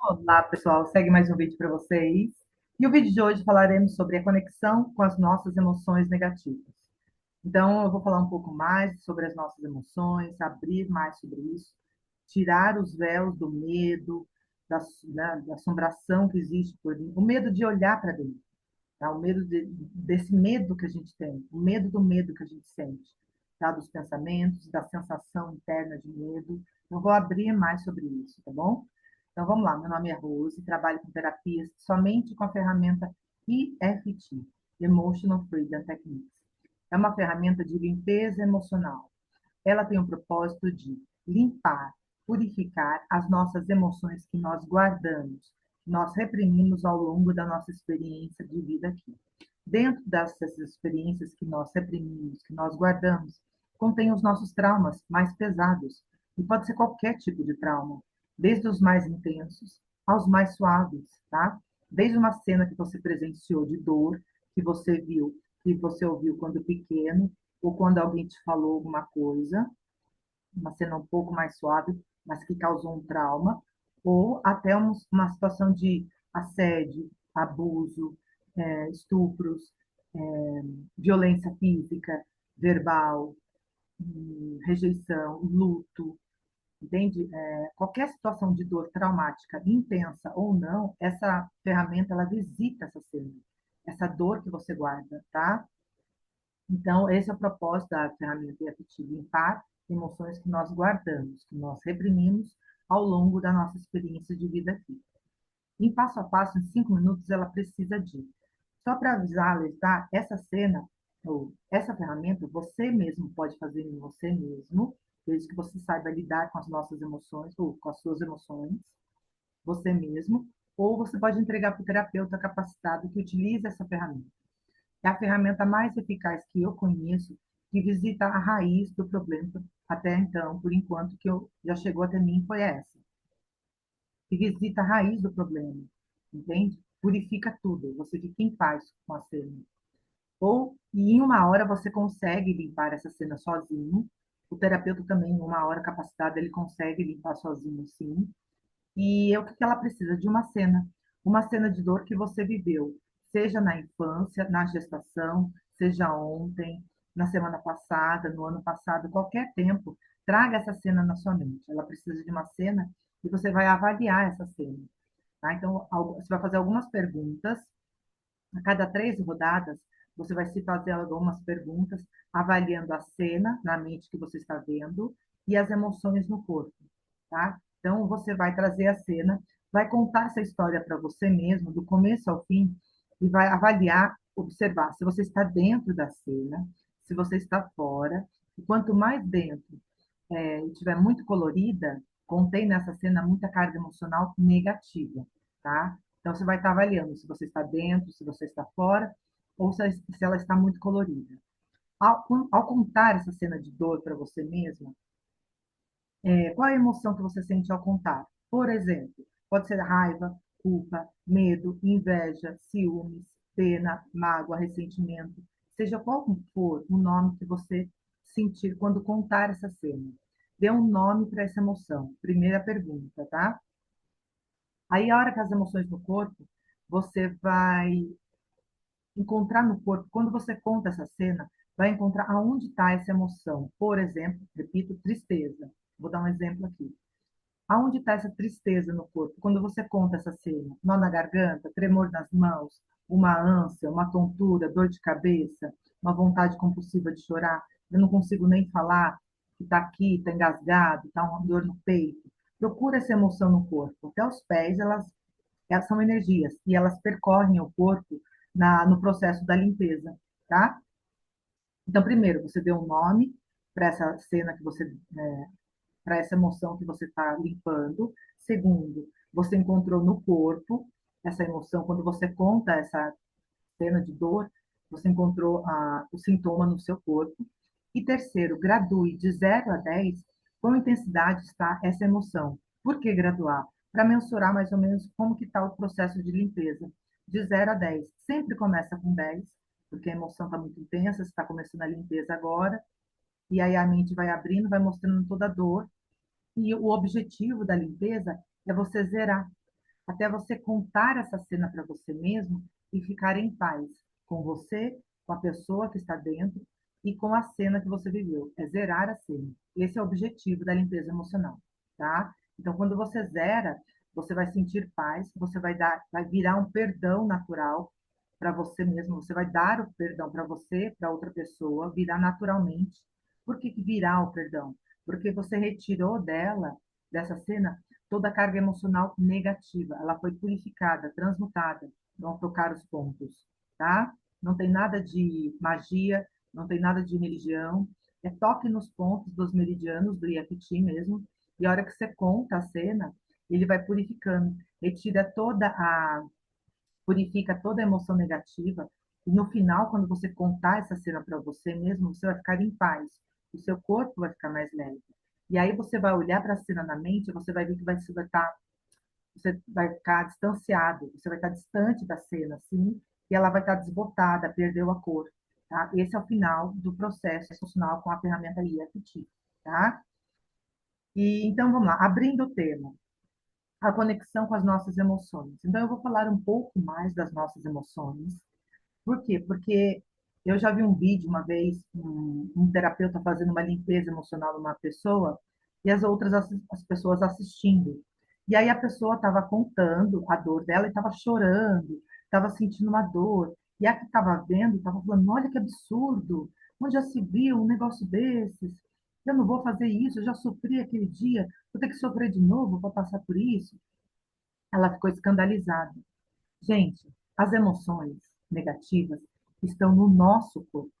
Olá, pessoal. Segue mais um vídeo para vocês. E o vídeo de hoje falaremos sobre a conexão com as nossas emoções negativas. Então, eu vou falar um pouco mais sobre as nossas emoções, abrir mais sobre isso, tirar os véus do medo, da assombração que existe por mim, o medo de olhar para dentro, tá? O medo desse medo que a gente tem, o medo do medo que a gente sente, tá? Dos pensamentos, da sensação interna de medo. Eu vou abrir mais sobre isso, tá bom? Então vamos lá, meu nome é Rose, trabalho com terapias somente com a ferramenta EFT, Emotional Freedom Techniques. É uma ferramenta de limpeza emocional. Ela tem o propósito de limpar, purificar as nossas emoções que nós guardamos, que nós reprimimos ao longo da nossa experiência de vida aqui. Dentro dessas experiências que nós reprimimos, que nós guardamos, contém os nossos traumas mais pesados. E pode ser qualquer tipo de trauma, desde os mais intensos aos mais suaves, tá? Desde uma cena que você presenciou de dor, que você viu, que você ouviu quando pequeno, ou quando alguém te falou alguma coisa, uma cena um pouco mais suave, mas que causou um trauma, ou até uma situação de assédio, abuso, estupros, violência física, verbal, rejeição, luto, entende? Qualquer situação de dor traumática, intensa ou não, essa ferramenta ela visita essa cena, essa dor que você guarda, tá? Então, esse é o propósito da ferramenta EFT, limpar emoções que nós guardamos, que nós reprimimos ao longo da nossa experiência de vida aqui. Em passo a passo, em 5 minutos, ela precisa de. Só para avisar, alertar, essa cena, ou essa ferramenta, você mesmo pode fazer em você mesmo, desde que você saiba lidar com as nossas emoções, ou com as suas emoções, você mesmo, ou você pode entregar para o terapeuta capacitado que utiliza essa ferramenta. É a ferramenta mais eficaz que eu conheço que visita a raiz do problema até então, por enquanto, que já chegou até mim foi essa. Que visita a raiz do problema, entende? Purifica tudo, você fica em paz com a cena. Ou, e em uma hora você consegue limpar essa cena sozinho. O terapeuta também, em uma hora capacitado, ele consegue limpar sozinho, sim. E é o que ela precisa de uma cena de dor que você viveu, seja na infância, na gestação, seja ontem, na semana passada, no ano passado, qualquer tempo, traga essa cena na sua mente. Ela precisa de uma cena e você vai avaliar essa cena. Tá? Então, você vai fazer algumas perguntas. A cada 3 rodadas, você vai se fazer algumas perguntas, avaliando a cena na mente que você está vendo e as emoções no corpo, tá? Então, você vai trazer a cena, vai contar essa história para você mesmo, do começo ao fim, e vai avaliar, observar se você está dentro da cena, se você está fora. E quanto mais dentro e estiver muito colorida, contém nessa cena muita carga emocional negativa, tá? Então, você vai estar avaliando se você está dentro, se você está fora, ou se ela está muito colorida. Ao contar essa cena de dor para você mesma, qual é a emoção que você sente ao contar? Por exemplo, pode ser raiva, culpa, medo, inveja, ciúmes, pena, mágoa, ressentimento, seja qual for o nome que você sentir quando contar essa cena. Dê um nome para essa emoção. Primeira pergunta, tá? Aí, a hora que as emoções no corpo, você vai encontrar no corpo, quando você conta essa cena, vai encontrar aonde está essa emoção. Por exemplo, repito, tristeza. Vou dar um exemplo aqui. Aonde está essa tristeza no corpo? Quando você conta essa cena, nó na garganta, tremor nas mãos, uma ânsia, uma tontura, dor de cabeça, uma vontade compulsiva de chorar, eu não consigo nem falar, que está aqui, está engasgado, está uma dor no peito. Procura essa emoção no corpo. Até os pés, elas são energias e elas percorrem o corpo no processo da limpeza, tá? Então, primeiro, você deu um nome para essa cena que você para essa emoção que você está limpando. Segundo, você encontrou no corpo essa emoção. Quando você conta essa cena de dor, você encontrou o sintoma no seu corpo. E terceiro, gradue de 0 a 10 qual intensidade está essa emoção. Por que graduar? Para mensurar mais ou menos como que está o processo de limpeza. De 0 a 10. Sempre começa com 10, porque a emoção está muito intensa, você está começando a limpeza agora, e aí a mente vai abrindo, vai mostrando toda a dor, e o objetivo da limpeza é você zerar. até você contar essa cena para você mesmo e ficar em paz com você, com a pessoa que está dentro e com a cena que você viveu. É zerar a cena. Esse é o objetivo da limpeza emocional, tá? Então, quando você zera, você vai sentir paz, você vai virar um perdão natural para você mesmo, você vai dar o perdão para você, para outra pessoa, virar naturalmente. Por que que virar o perdão? Porque você retirou dela, dessa cena, toda a carga emocional negativa. Ela foi purificada, transmutada, vão tocar os pontos, tá? Não tem nada de magia, não tem nada de religião, é toque nos pontos dos meridianos do Yakti mesmo, e a hora que você conta a cena, ele vai purificando, retira toda a purifica toda a emoção negativa, e no final, quando você contar essa cena para você mesmo, você vai ficar em paz, o seu corpo vai ficar mais leve. E aí você vai olhar para a cena na mente, você vai ver que você vai ficar distanciado, você vai estar distante da cena, assim, e ela vai estar desbotada, perdeu a cor, tá? Esse é o final do processo emocional com a ferramenta EFT, tá? E então vamos lá, abrindo o tema, a conexão com as nossas emoções. Então eu vou falar um pouco mais das nossas emoções. Por quê? Porque eu já vi um vídeo uma vez, um terapeuta fazendo uma limpeza emocional numa pessoa e as outras as pessoas assistindo. E aí a pessoa estava contando a dor dela e estava chorando, estava sentindo uma dor. E a que estava vendo estava falando: olha que absurdo, onde já se viu um negócio desses? Eu não vou fazer isso, eu já sofri aquele dia, vou ter que sofrer de novo para passar por isso. Ela ficou escandalizada. Gente, as emoções negativas estão no nosso corpo.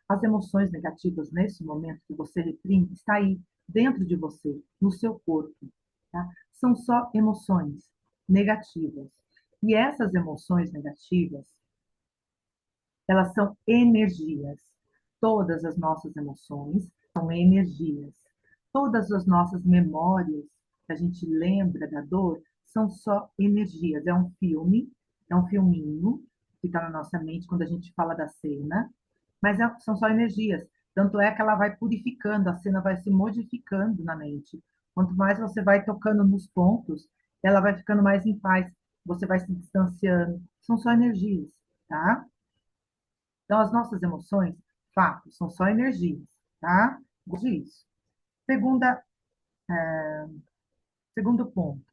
As emoções negativas, nesse momento que você reprime, está aí, dentro de você, no seu corpo. Tá? São só emoções negativas. E essas emoções negativas, elas são energias. Todas as nossas emoções são energias. Todas as nossas memórias que a gente lembra da dor são só energias. É um filminho que está na nossa mente quando a gente fala da cena, mas são só energias. Tanto é que ela vai purificando, a cena vai se modificando na mente. Quanto mais você vai tocando nos pontos, ela vai ficando mais em paz, você vai se distanciando. São só energias, tá? Então, as nossas emoções, fato, são só energias, tá? Gosto disso. Segunda, segundo ponto.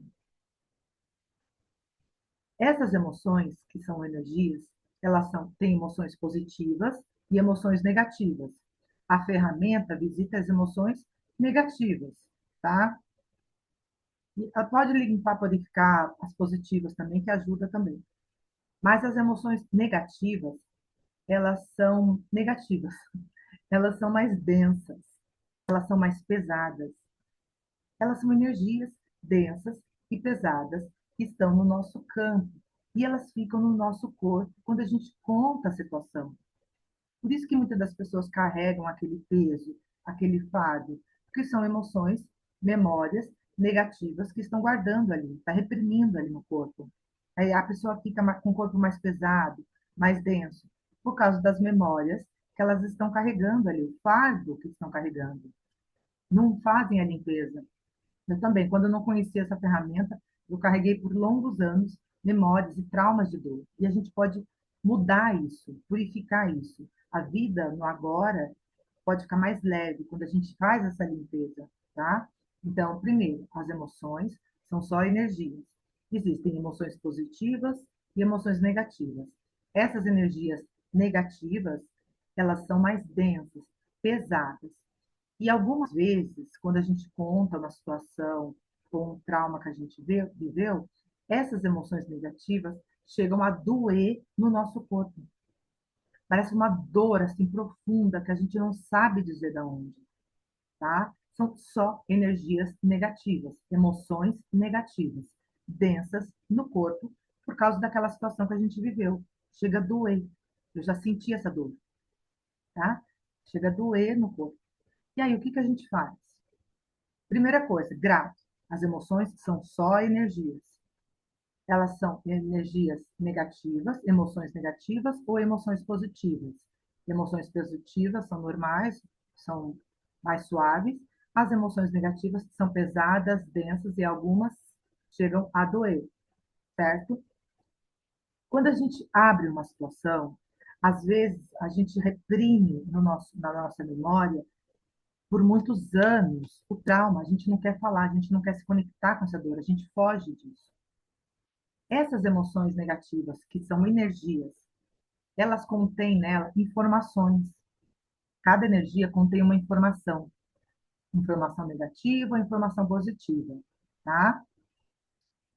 Essas emoções, que são energias, têm emoções positivas e emoções negativas. A ferramenta visita as emoções negativas, tá? E ela pode limpar, purificar as positivas também, que ajuda também. Mas as emoções negativas, elas são negativas. Elas são mais densas, elas são mais pesadas. Elas são energias densas e pesadas que estão no nosso campo. E elas ficam no nosso corpo quando a gente conta a situação. Por isso que muitas das pessoas carregam aquele peso, aquele fardo, porque são emoções, memórias negativas que estão guardando ali, está reprimindo ali no corpo. Aí a pessoa fica com o corpo mais pesado, mais denso, por causa das memórias que elas estão carregando ali, o fardo que estão carregando. Não fazem a limpeza. Eu também, quando eu não conhecia essa ferramenta, eu carreguei por longos anos memórias e traumas de dor. E a gente pode mudar isso, purificar isso. A vida no agora pode ficar mais leve quando a gente faz essa limpeza, tá? Então, primeiro, as emoções são só energias. Existem emoções positivas e emoções negativas. Essas energias negativas, elas são mais densas, pesadas. E algumas vezes, quando a gente conta uma situação com um trauma que a gente viveu, essas emoções negativas chegam a doer no nosse corpo. Parece uma dor assim profunda que a gente não sabe dizer de onde, tá? São só energias negativas, emoções negativas, densas no corpo por causa daquela situação que a gente viveu. Chega a doer. Eu já senti essa dor, tá? Chega a doer no corpo. E aí, o que que a gente faz? Primeira coisa, grato. As emoções são só energias. Elas são energias negativas, emoções negativas ou emoções positivas. Emoções positivas são normais, são mais suaves. As emoções negativas são pesadas, densas e algumas chegam a doer. certo? Quando a gente abre uma situação, às vezes a gente reprime na nossa memória por muitos anos o trauma, a gente não quer falar, a gente não quer se conectar com essa dor, a gente foge disso. Essas emoções negativas, que são energias, elas contêm nela informações. Cada energia contém uma informação, informação negativa, informação positiva, tá?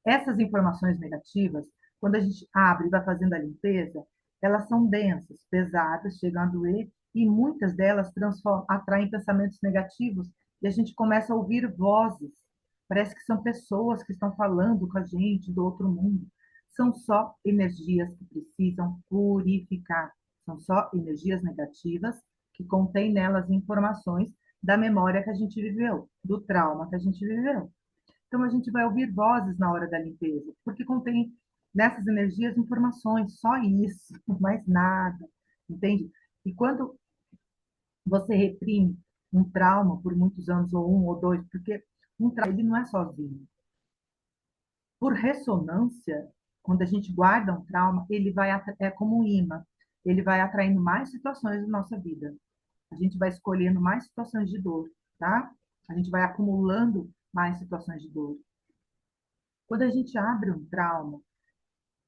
Essas informações negativas, quando a gente abre e vai fazendo a limpeza, elas são densas, pesadas, chegam a doer, e muitas delas atraem pensamentos negativos, e a gente começa a ouvir vozes. Parece que são pessoas que estão falando com a gente do outro mundo. São só energias que precisam purificar. São só energias negativas que contêm nelas informações da memória que a gente viveu, do trauma que a gente viveu. Então, a gente vai ouvir vozes na hora da limpeza, porque contém nessas energias informações, só isso, mais nada, entende? E quando você reprime um trauma por muitos anos, ou um ou dois, porque um trauma ele não é sozinho. Por ressonância, quando a gente guarda um trauma, ele vai é como um imã, ele vai atraindo mais situações na nossa vida. A gente vai escolhendo mais situações de dor, tá? A gente vai acumulando mais situações de dor. Quando a gente abre um trauma,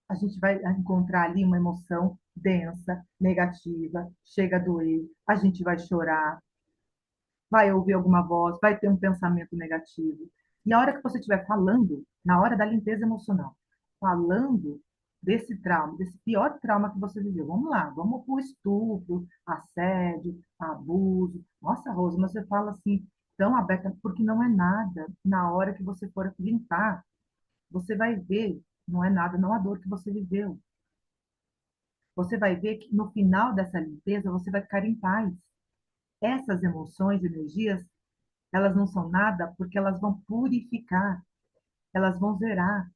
a gente vai encontrar ali uma emoção densa, negativa, chega a doer, a gente vai chorar, vai ouvir alguma voz, vai ter um pensamento negativo. E a hora que você estiver falando, na hora da limpeza emocional, falando desse trauma, desse pior trauma que você viveu, vamos lá, vamos para o estupro, assédio, abuso. Nossa, Rosa, mas você fala assim, tão aberta, porque não é nada. Na hora que você for limpar, você vai ver, não é nada, não a dor que você viveu. Você vai ver que no final dessa limpeza você vai ficar em paz. Essas emoções, energias, elas não são nada porque elas vão purificar, elas vão zerar.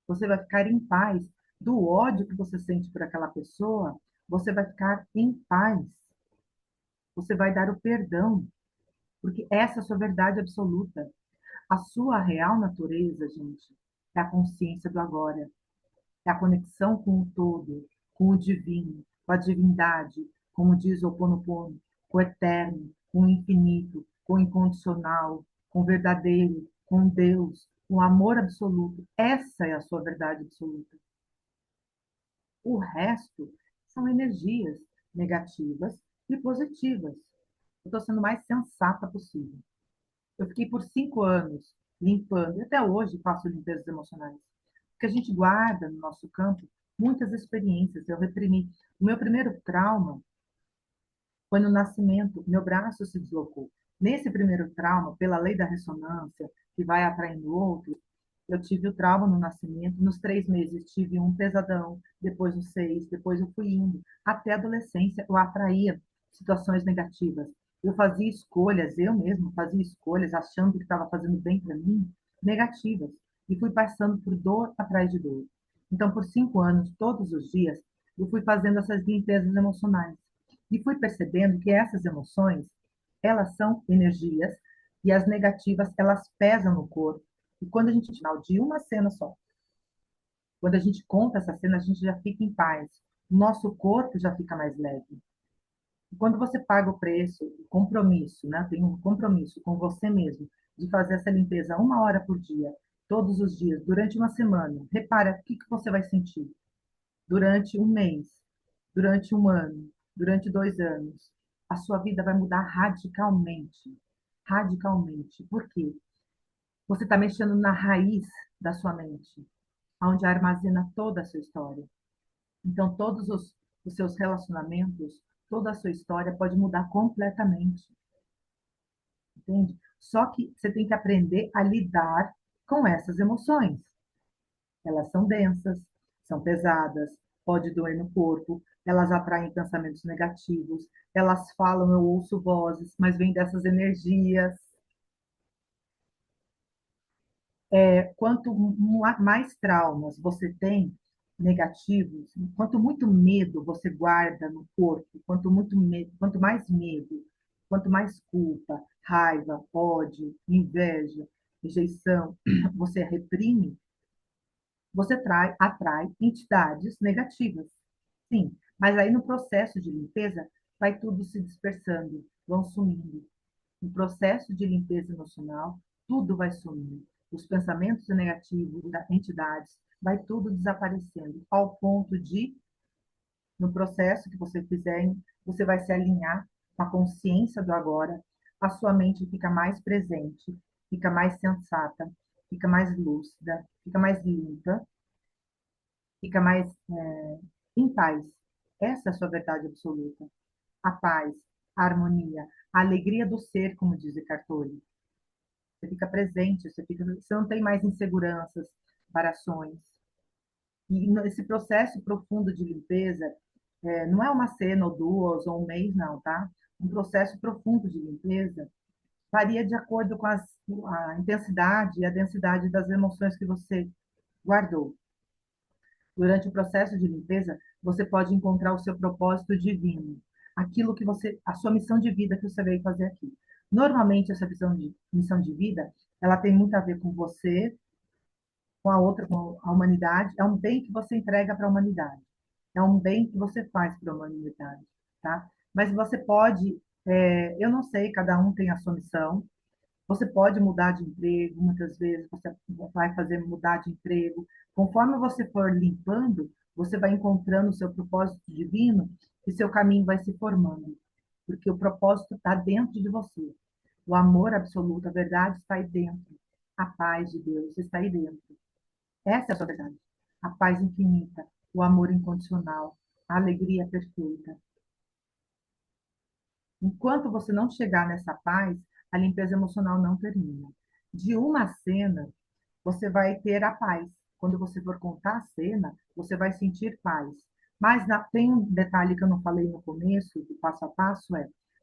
Você vai ficar em paz. Do ódio que você sente por aquela pessoa, você vai ficar em paz. Você vai dar o perdão, porque essa é a sua verdade absoluta. A sua real natureza, gente, é a consciência do agora. É a conexão com o todo, com o divino, com a divindade, como diz o Ho Oponopono, com o eterno, com o infinito, com o incondicional, com o verdadeiro, com Deus, com o amor absoluto. Essa é a sua verdade absoluta. O resto são energias negativas e positivas. Eu estou sendo mais sensata possível. Eu fiquei por 5 anos limpando, e até hoje faço limpezas emocionais. Porque a gente guarda no nosso campo muitas experiências. Eu reprimi. O meu primeiro trauma foi no nascimento, meu braço se deslocou. Nesse primeiro trauma, pela lei da ressonância, que vai atraindo outro, eu tive o trauma no nascimento. Nos 3 meses tive um pesadão, depois os 6, depois eu fui indo. Até a adolescência eu atraía situações negativas. Eu fazia escolhas, eu mesmo fazia escolhas, achando que estava fazendo bem para mim, negativas. E fui passando por dor atrás de dor. Então, por 5 anos, todos os dias, eu fui fazendo essas limpezas emocionais. E fui percebendo que essas emoções, elas são energias, e as negativas, elas pesam no corpo. E quando a gente, final de uma cena só, quando a gente conta essa cena, a gente já fica em paz. O nosso corpo já fica mais leve. E quando você paga o preço, o compromisso, né? Tem um compromisso com você mesmo de fazer essa limpeza 1 hora por dia, todos os dias, durante uma semana. Repara o que que você vai sentir durante um mês, durante um ano, durante 2 anos. A sua vida vai mudar radicalmente. Radicalmente. Por quê? Você está mexendo na raiz da sua mente, onde armazena toda a sua história. Então, todos os seus relacionamentos, toda a sua história pode mudar completamente, entende? Só que você tem que aprender a lidar com essas emoções. Elas são densas, são pesadas, pode doer no corpo, elas atraem pensamentos negativos, elas falam, eu ouço vozes, mas vem dessas energias. Quanto mais traumas você tem negativos, quanto muito medo você guarda no corpo, quanto muito medo, quanto mais medo, quanto mais culpa, raiva, ódio, inveja, rejeição, você reprime, você atrai entidades negativas. Sim, mas aí no processo de limpeza, vai tudo se dispersando, vão sumindo. No processo de limpeza emocional, tudo vai sumindo. Os pensamentos negativos das entidades, vai tudo desaparecendo, ao ponto de, no processo que você fizer, você vai se alinhar com a consciência do agora, a sua mente fica mais presente, fica mais sensata, fica mais lúcida, fica mais limpa, fica mais em paz. Essa é a sua verdade absoluta. A paz, a harmonia, a alegria do ser, como diz Eckhart Tolle. Você fica presente, você não tem mais inseguranças, variações. E esse processo profundo de limpeza não é uma cena ou duas ou um mês, não, tá? Um processo profundo de limpeza varia de acordo com a intensidade e a densidade das emoções que você guardou. Durante o processo de limpeza, você pode encontrar o seu propósito divino, aquilo que a sua missão de vida que você veio fazer aqui. Normalmente, essa missão de vida, ela tem muito a ver com você, com a outra, com a humanidade. É um bem que você entrega para a humanidade. É um bem que você faz para a humanidade, tá? Mas você pode, eu não sei, cada um tem a sua missão. Você pode mudar de emprego, muitas vezes você vai fazer mudar de emprego. Conforme você for limpando, você vai encontrando o seu propósito divino e seu caminho vai se formando. Porque o propósito está dentro de você. O amor absoluto, a verdade está aí dentro. A paz de Deus está aí dentro. Essa é a sua verdade. A paz infinita, o amor incondicional, a alegria perfeita. Enquanto você não chegar nessa paz, a limpeza emocional não termina. De uma cena, você vai ter a paz. Quando você for contar a cena, você vai sentir paz. Mas tem um detalhe que eu não falei no começo, do passo a passo,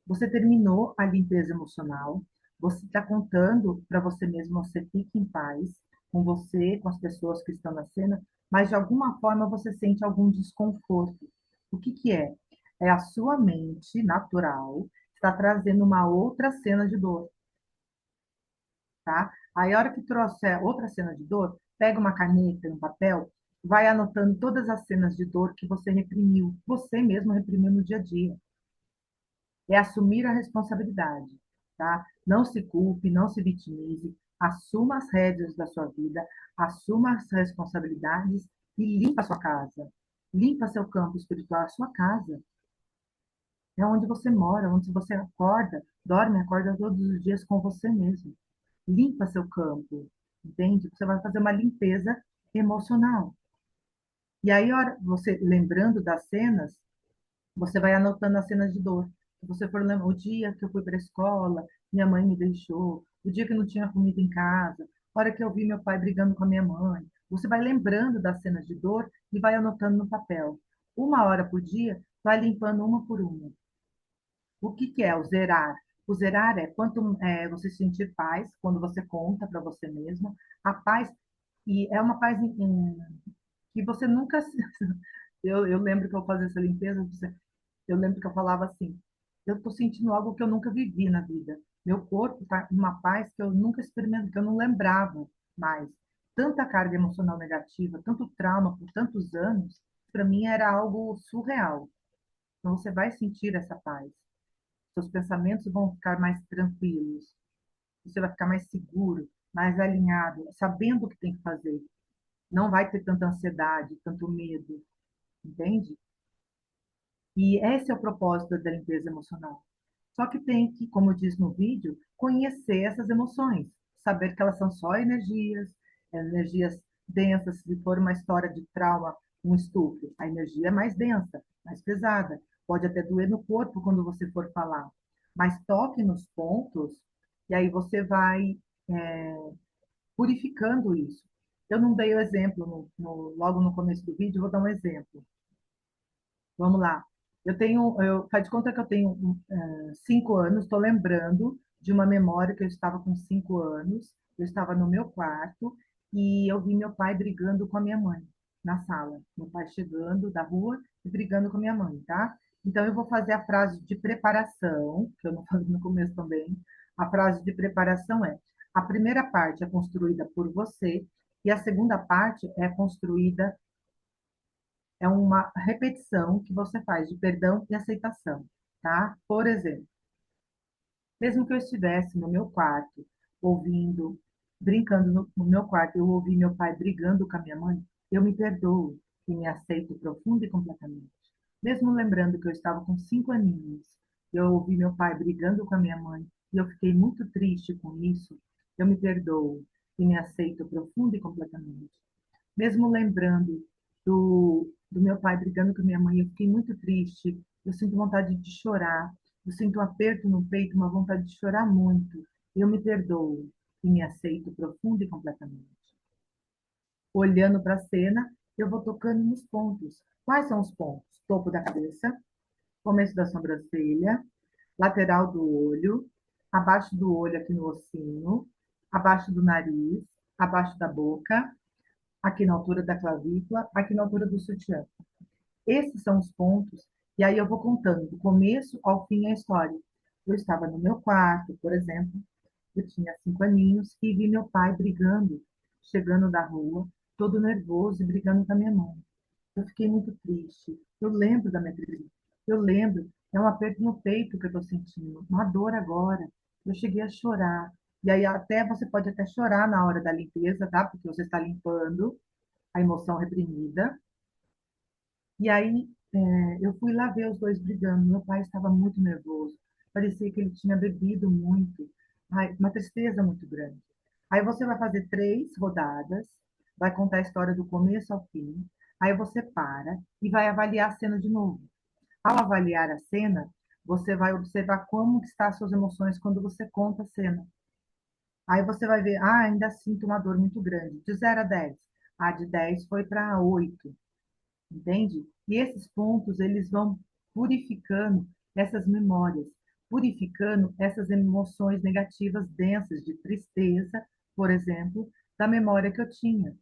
você terminou a limpeza emocional, você está contando para você mesmo, você fique em paz com você, com as pessoas que estão na cena, mas de alguma forma você sente algum desconforto. O que que é? É a sua mente natural está trazendo uma outra cena de dor, tá? Aí, a hora que trouxer outra cena de dor, pega uma caneta e um papel, vai anotando todas as cenas de dor que você reprimiu, você mesmo reprimiu no dia a dia. É assumir a responsabilidade, tá? Não se culpe, não se vitimize, assuma as rédeas da sua vida, assuma as responsabilidades e limpa a sua casa. Limpa seu campo espiritual, a sua casa. É onde você mora, onde você acorda, dorme, acorda todos os dias com você mesmo. Limpa seu campo, entende? Você vai fazer uma limpeza emocional. E aí, você lembrando das cenas, você vai anotando as cenas de dor. Se você for lembrar, o dia que eu fui para a escola, minha mãe me deixou, o dia que não tinha comida em casa, a hora que eu vi meu pai brigando com a minha mãe. Você vai lembrando das cenas de dor e vai anotando no papel. 1 hora por dia, vai limpando uma por uma. O que que é o zerar? O zerar é quanto você sentir paz quando você conta para você mesmo. A paz, e é uma paz que você nunca. Eu lembro que eu fazia essa limpeza, eu lembro que eu falava assim: eu estou sentindo algo que eu nunca vivi na vida. Meu corpo está em uma paz que eu nunca experimentei, que eu não lembrava mais. Tanta carga emocional negativa, tanto trauma por tantos anos, para mim era algo surreal. Então você vai sentir essa paz. Seus pensamentos vão ficar mais tranquilos, você vai ficar mais seguro, mais alinhado, sabendo o que tem que fazer. Não vai ter tanta ansiedade, tanto medo, entende? E esse é o propósito da limpeza emocional. Só que tem que, como diz no vídeo, conhecer essas emoções, saber que elas são só energias, energias densas. Se for uma história de trauma, um estupro, a energia é mais densa, mais pesada. Pode até doer no corpo quando você for falar, mas toque nos pontos e aí você vai purificando isso. Eu não dei o exemplo logo no começo do vídeo, vou dar um exemplo. Vamos lá. Faz de conta que eu tenho 5 anos, estou lembrando de uma memória que eu estava com 5 anos, eu estava no meu quarto e eu vi meu pai brigando com a minha mãe na sala. Meu pai chegando da rua e brigando com a minha mãe, tá? Então eu vou fazer a frase de preparação, que eu não falei no começo também. A frase de preparação é: a primeira parte é construída por você E a segunda parte é construída, é uma repetição que você faz de perdão e aceitação, tá? Por exemplo, mesmo que eu estivesse no meu quarto, ouvindo, brincando no meu quarto, eu ouvi meu pai brigando com a minha mãe, eu me perdoo e me aceito profunda e completamente. Mesmo lembrando que eu estava com 5 aninhos, eu ouvi meu pai brigando com a minha mãe e eu fiquei muito triste com isso, eu me perdoo e me aceito profunda e completamente. Mesmo lembrando do meu pai brigando com a minha mãe, eu fiquei muito triste. Eu sinto vontade de chorar. Eu sinto um aperto no peito, uma vontade de chorar muito. Eu me perdoo e me aceito profunda e completamente. Olhando para a cena, eu vou tocando nos pontos. Quais são os pontos? Topo da cabeça, começo da sobrancelha, lateral do olho, abaixo do olho aqui no ossinho, abaixo do nariz, abaixo da boca, aqui na altura da clavícula, aqui na altura do sutiã. Esses são os pontos, e aí eu vou contando do começo ao fim a história. Eu estava no meu quarto, por exemplo, eu tinha 5 aninhos e vi meu pai brigando, chegando da rua, todo nervoso e brigando com a minha mãe. Eu fiquei muito triste. Eu lembro da minha tristeza. Eu lembro, é um aperto no peito que eu estou sentindo, uma dor agora. Eu cheguei a chorar. E aí até você pode até chorar na hora da limpeza, tá? Porque você está limpando a emoção reprimida. E aí eu fui lá ver os dois brigando. Meu pai estava muito nervoso. Parecia que ele tinha bebido muito. Ai, uma tristeza muito grande. Aí você vai fazer 3 rodadas, vai contar a história do começo ao fim. Aí você para e vai avaliar a cena de novo. Ao avaliar a cena, você vai observar como que estão as suas emoções quando você conta a cena. Aí você vai ver, ainda sinto uma dor muito grande. De 0 a 10. De 10 foi para 8, entende? E esses pontos, eles vão purificando essas memórias, purificando essas emoções negativas densas de tristeza, por exemplo, da memória que eu tinha.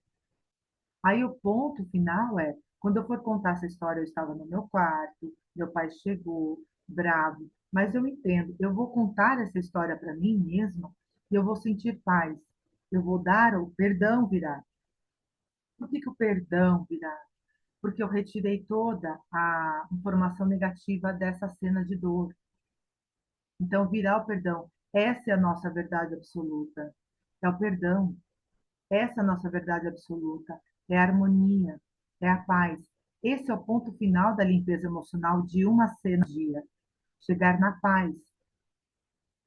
Aí o ponto final é, quando eu for contar essa história, eu estava no meu quarto, meu pai chegou, bravo, mas eu entendo, eu vou contar essa história para mim mesma e eu vou sentir paz. Eu vou dar o perdão virá. Por que que o perdão virá? Porque eu retirei toda a informação negativa dessa cena de dor. Então, virar o perdão, essa é a nossa verdade absoluta. É o perdão. Essa é a nossa verdade absoluta. É a harmonia, é a paz. Esse é o ponto final da limpeza emocional de uma cena do dia. Chegar na paz.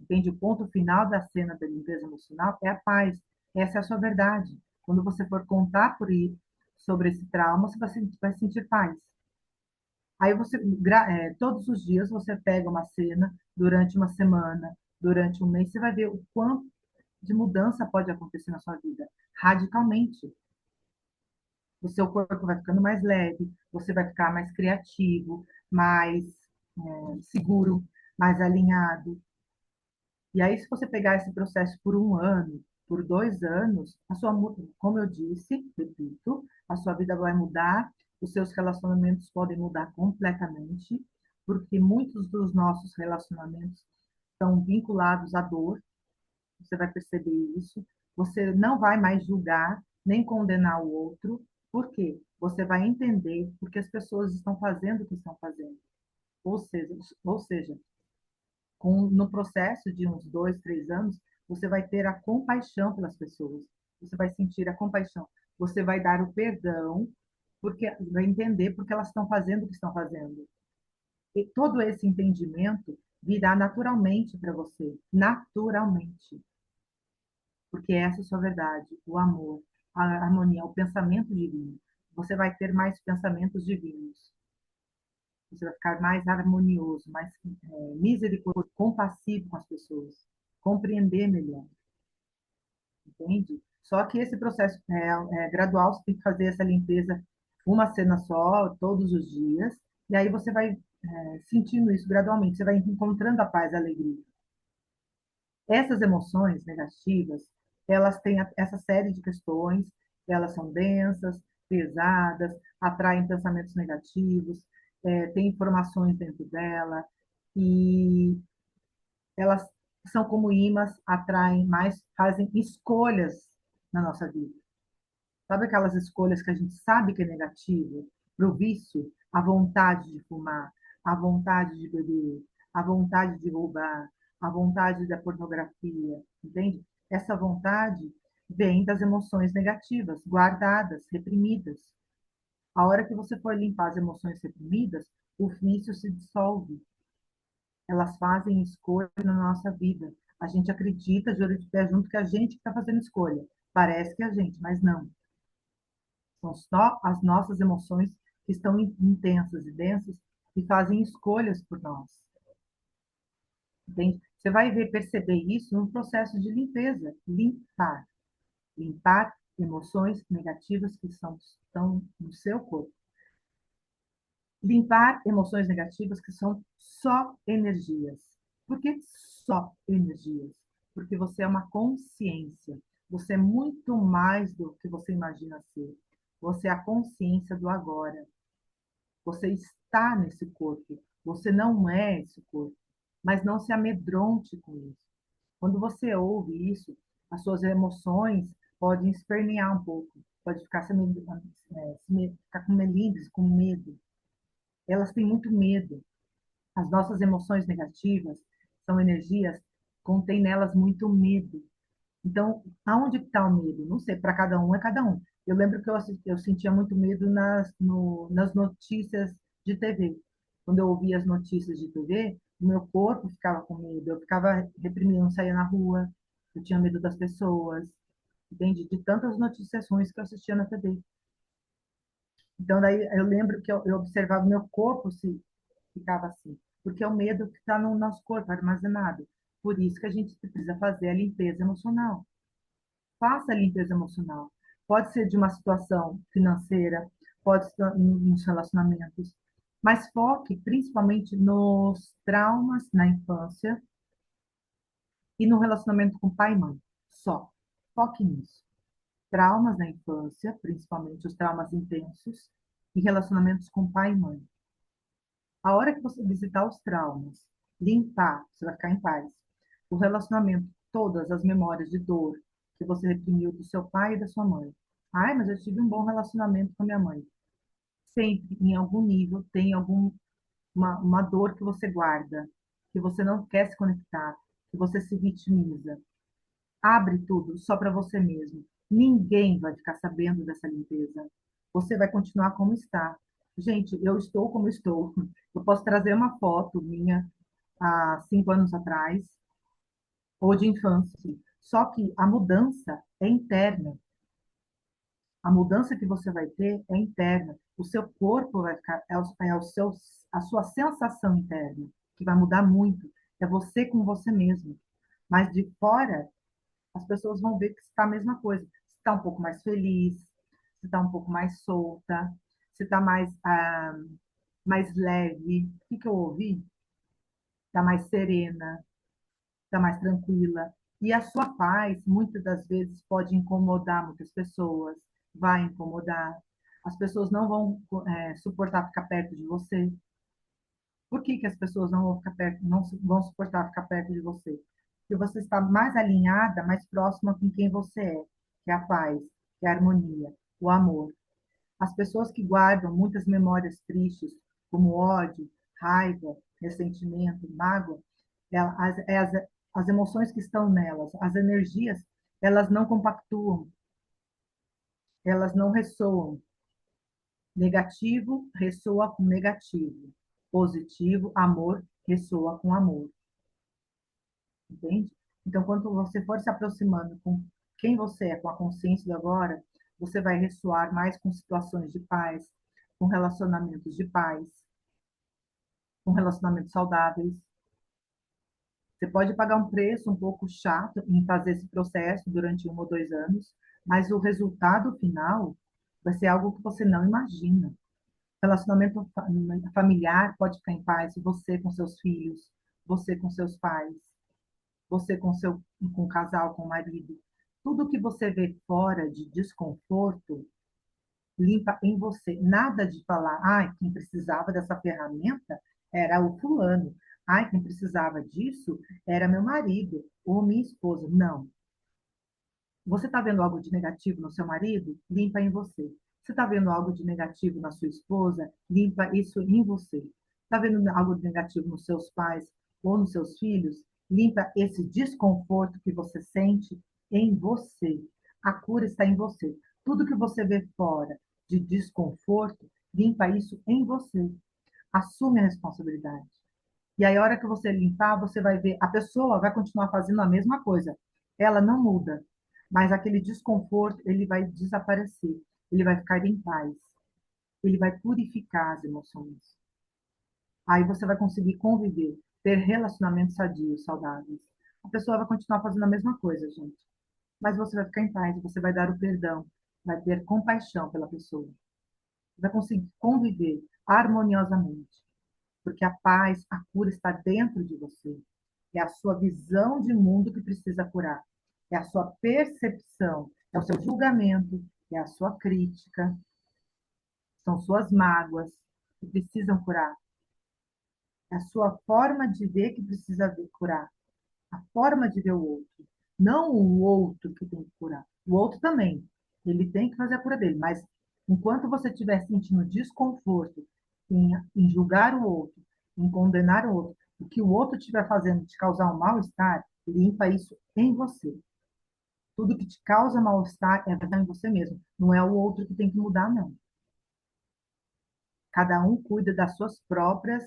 Entende? O ponto final da cena da limpeza emocional é a paz. Essa é a sua verdade. Quando você for contar por aí sobre esse trauma, você vai sentir paz. Aí você, todos os dias, você pega uma cena durante uma semana, durante um mês, você vai ver o quanto de mudança pode acontecer na sua vida, radicalmente. O seu corpo vai ficando mais leve, você vai ficar mais criativo, mais seguro, mais alinhado. E aí, se você pegar esse processo por um ano, por 2 anos, como eu disse, repito, a sua vida vai mudar, os seus relacionamentos podem mudar completamente, porque muitos dos nossos relacionamentos estão vinculados à dor, você vai perceber isso. Você não vai mais julgar nem condenar o outro, por quê? Você vai entender porque as pessoas estão fazendo o que estão fazendo. Ou seja, ou seja, no processo de uns 2, 3 anos, você vai ter a compaixão pelas pessoas. Você vai sentir a compaixão. Você vai dar o perdão, porque vai entender porque elas estão fazendo o que estão fazendo. E todo esse entendimento virá naturalmente para você, naturalmente, porque essa é a sua verdade, o amor, a harmonia, o pensamento divino. Você vai ter mais pensamentos divinos. Você vai ficar mais harmonioso, mais misericordioso, compassivo com as pessoas, compreender melhor, entende? Só que esse processo é gradual, você tem que fazer essa limpeza uma cena só, todos os dias, e aí você vai sentindo isso gradualmente, você vai encontrando a paz, a alegria. Essas emoções negativas, elas têm essa série de questões, elas são densas, pesadas, atraem pensamentos negativos, tem informações dentro dela, e elas são como imãs, atraem mais, fazem escolhas na nossa vida. Sabe aquelas escolhas que a gente sabe que é negativo? Para o vício, a vontade de fumar, a vontade de beber, a vontade de roubar, a vontade da pornografia, entende? Essa vontade vem das emoções negativas, guardadas, reprimidas. A hora que você for limpar as emoções reprimidas, o vício se dissolve. Elas fazem escolha na nossa vida. A gente acredita, de olho de pé junto, que a gente está fazendo escolha. Parece que é a gente, mas não. São só as nossas emoções que estão intensas e densas e fazem escolhas por nós. Entende? Você vai ver, perceber isso no processo de limpeza. Limpar. Limpar emoções negativas que estão no seu corpo. Limpar emoções negativas que são só energias. Por que só energias? Porque você é uma consciência. Você é muito mais do que você imagina ser. Você é a consciência do agora. Você está nesse corpo. Você não é esse corpo. Mas não se amedronte com isso. Quando você ouve isso, as suas emoções podem espernear um pouco. Pode ficar, ficar com melindres, com medo. Elas têm muito medo. As nossas emoções negativas são energias, contém nelas muito medo. Então, aonde está o medo? Não sei, para cada um é cada um. Eu lembro que eu sentia muito medo nas notícias de TV. Quando eu ouvia as notícias de TV, o meu corpo ficava com medo, eu ficava reprimindo, não saía na rua, eu tinha medo das pessoas, entende? De tantas notícias ruins que eu assistia na TV. Então, daí eu lembro que eu observava o meu corpo se ficava assim, porque é o medo que está no nosso corpo armazenado. Por isso que a gente precisa fazer a limpeza emocional. Faça a limpeza emocional. Pode ser de uma situação financeira, pode ser nos relacionamentos, mas foque principalmente nos traumas na infância e no relacionamento com pai e mãe. Só. Foque nisso. Traumas na infância, principalmente os traumas intensos, e relacionamentos com pai e mãe. A hora que você visitar os traumas, limpar, você vai ficar em paz. O relacionamento, todas as memórias de dor que você reprimiu do seu pai e da sua mãe. Ai, mas eu tive um bom relacionamento com a minha mãe. Sempre, em algum nível, tem uma dor que você guarda, que você não quer se conectar, que você se vitimiza. Abre tudo só para você mesmo. Ninguém vai ficar sabendo dessa limpeza. Você vai continuar como está. Gente, eu estou como estou. Eu posso trazer uma foto minha há 5 anos atrás, ou de infância. Só que a mudança é interna. A mudança que você vai ter é interna. O seu corpo vai ficar, a sua sensação interna, que vai mudar muito. É você com você mesmo. Mas de fora, as pessoas vão ver que está a mesma coisa. Se está um pouco mais feliz, se está um pouco mais solta, se está mais leve. O que eu ouvi? Está mais serena, está mais tranquila. E a sua paz, muitas das vezes, pode incomodar muitas pessoas, vai incomodar. As pessoas não vão suportar ficar perto de você. Por que as pessoas não vão ficar perto, não vão suportar ficar perto de você? Porque você está mais alinhada, mais próxima com quem você é, que é a paz, que é a harmonia, o amor. As pessoas que guardam muitas memórias tristes, como ódio, raiva, ressentimento, mágoa, as emoções que estão nelas, as energias, elas não compactuam, elas não ressoam. Negativo ressoa com negativo. Positivo, amor, ressoa com amor. Entende? Então, quando você for se aproximando com quem você é, com a consciência do agora, você vai ressoar mais com situações de paz, com relacionamentos de paz, com relacionamentos saudáveis. Você pode pagar um preço um pouco chato em fazer esse processo durante 1 ou 2 anos, mas o resultado final vai ser algo que você não imagina. Relacionamento familiar pode ficar em paz, você com seus filhos, você com seus pais, você com o casal, com o marido. Tudo que você vê fora de desconforto, limpa em você. Nada de falar, ai, quem precisava dessa ferramenta era o fulano. Ai, quem precisava disso era meu marido ou minha esposa. Não. Você está vendo algo de negativo no seu marido? Limpa em você. Você está vendo algo de negativo na sua esposa? Limpa isso em você. Está vendo algo de negativo nos seus pais ou nos seus filhos? Limpa esse desconforto que você sente em você. A cura está em você. Tudo que você vê fora de desconforto, limpa isso em você. Assume a responsabilidade. E aí, a hora que você limpar, você vai ver, a pessoa vai continuar fazendo a mesma coisa. Ela não muda, mas aquele desconforto, ele vai desaparecer. Ele vai ficar em paz. Ele vai purificar as emoções. Aí você vai conseguir conviver, ter relacionamentos sadios, saudáveis. A pessoa vai continuar fazendo a mesma coisa, gente. Mas você vai ficar em paz, você vai dar o perdão, vai ter compaixão pela pessoa. Vai conseguir conviver harmoniosamente. Porque a paz, a cura está dentro de você. É a sua visão de mundo que precisa curar. É a sua percepção, é o seu julgamento, é a sua crítica, são suas mágoas que precisam curar. É a sua forma de ver que precisa curar. A forma de ver o outro. Não o outro que tem que curar. O outro também. Ele tem que fazer a cura dele. Mas enquanto você estiver sentindo desconforto em julgar o outro, em condenar o outro, o que o outro estiver fazendo te causar um mal-estar, limpa isso em você. Tudo que te causa mal-estar é em você mesmo. Não é o outro que tem que mudar, não. Cada um cuida das suas próprias,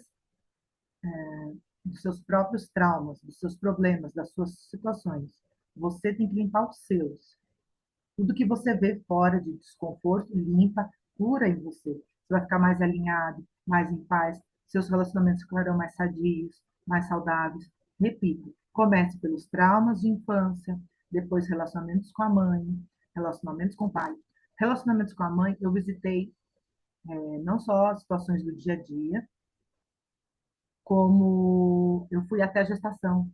dos seus próprios traumas, dos seus problemas, das suas situações. Você tem que limpar os seus. Tudo que você vê fora de desconforto, limpa, cura em você. Você vai ficar mais alinhado, mais em paz, seus relacionamentos ficarão mais sadios, mais saudáveis. Repito, comece pelos traumas de infância, depois relacionamentos com a mãe, relacionamentos com o pai. Relacionamentos com a mãe, eu visitei não só as situações do dia a dia, como eu fui até a gestação.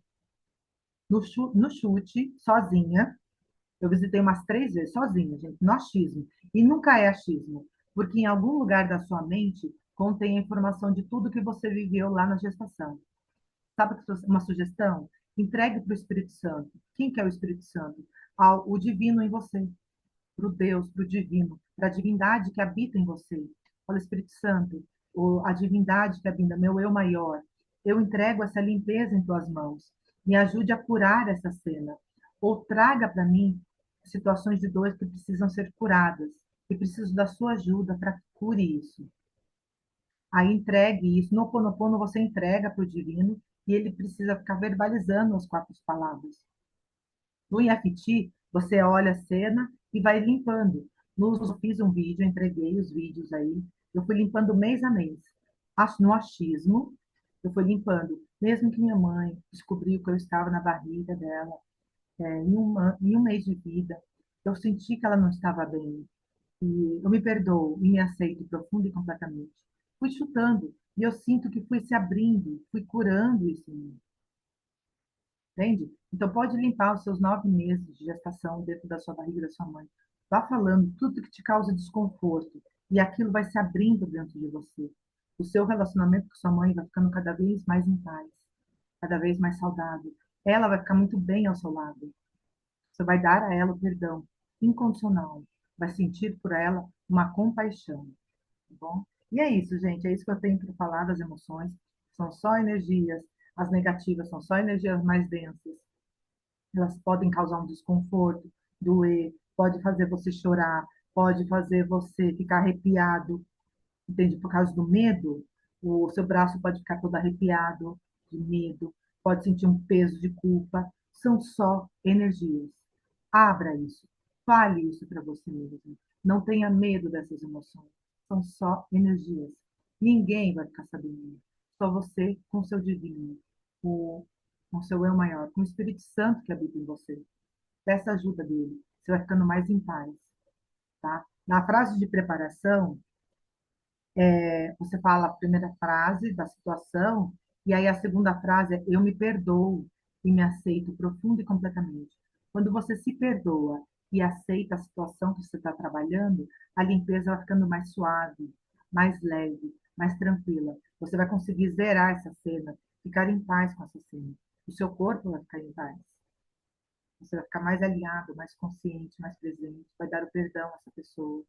No chute, sozinha, eu visitei umas 3 vezes sozinha, gente, no achismo. E nunca é achismo, porque em algum lugar da sua mente contém a informação de tudo que você viveu lá na gestação. Sabe uma sugestão? Entregue para o Espírito Santo. Quem que é o Espírito Santo? O divino em você, para o Deus, para o divino, para a divindade que habita em você. Fala, Espírito Santo, a divindade que habita, meu eu maior. Eu entrego essa limpeza em tuas mãos. Me ajude a curar essa cena. Ou traga para mim situações de dor que precisam ser curadas. E preciso da sua ajuda para que cure isso. Aí entregue isso. No Ho Oponopono você entrega para o divino e ele precisa ficar verbalizando as 4 palavras. No IFT, você olha a cena e vai limpando. Eu fiz um vídeo, entreguei os vídeos aí. Eu fui limpando mês a mês. No achismo, eu fui limpando. Mesmo que minha mãe descobriu que eu estava na barriga dela, em um mês de vida, eu senti que ela não estava bem. E eu me perdoo e me aceito profundo e completamente. Fui chutando e eu sinto que fui se abrindo, fui curando isso em mim. Entende? Então, pode limpar os seus 9 meses de gestação dentro da sua barriga da sua mãe. Vá falando tudo que te causa desconforto. E aquilo vai se abrindo dentro de você. O seu relacionamento com sua mãe vai ficando cada vez mais em paz, cada vez mais saudável. Ela vai ficar muito bem ao seu lado. Você vai dar a ela o perdão incondicional. Vai sentir por ela uma compaixão. Tá bom? E é isso, gente. É isso que eu tenho para falar das emoções. São só energias. As negativas são só energias mais densas. Elas podem causar um desconforto, doer, pode fazer você chorar, pode fazer você ficar arrepiado, entende? Por causa do medo, o seu braço pode ficar todo arrepiado de medo, pode sentir um peso de culpa. São só energias. Abra isso, fale isso para você mesmo. Não tenha medo dessas emoções. São só energias. Ninguém vai ficar sabendo. Só você com o seu divino, com com o seu eu maior, com o Espírito Santo que habita em você. Peça ajuda dele. Você vai ficando mais em paz, tá? Na frase de preparação, você fala a primeira frase da situação, e aí a segunda frase é eu me perdoo e me aceito profundo e completamente. Quando você se perdoa e aceita a situação que você está trabalhando, a limpeza vai ficando mais suave, mais leve, mais tranquila. Você vai conseguir zerar essa cena, ficar em paz com essa cena. O seu corpo vai ficar em paz. Você vai ficar mais alinhado, mais consciente, mais presente, vai dar o perdão a essa pessoa.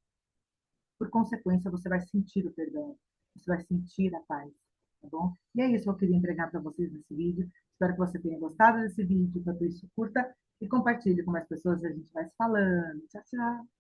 Por consequência, você vai sentir o perdão, você vai sentir a paz, tá bom? E é isso que eu queria entregar para vocês nesse vídeo. Espero que você tenha gostado desse vídeo. Enquanto isso, curta e compartilhe com mais pessoas. A gente vai se falando. Tchau, tchau.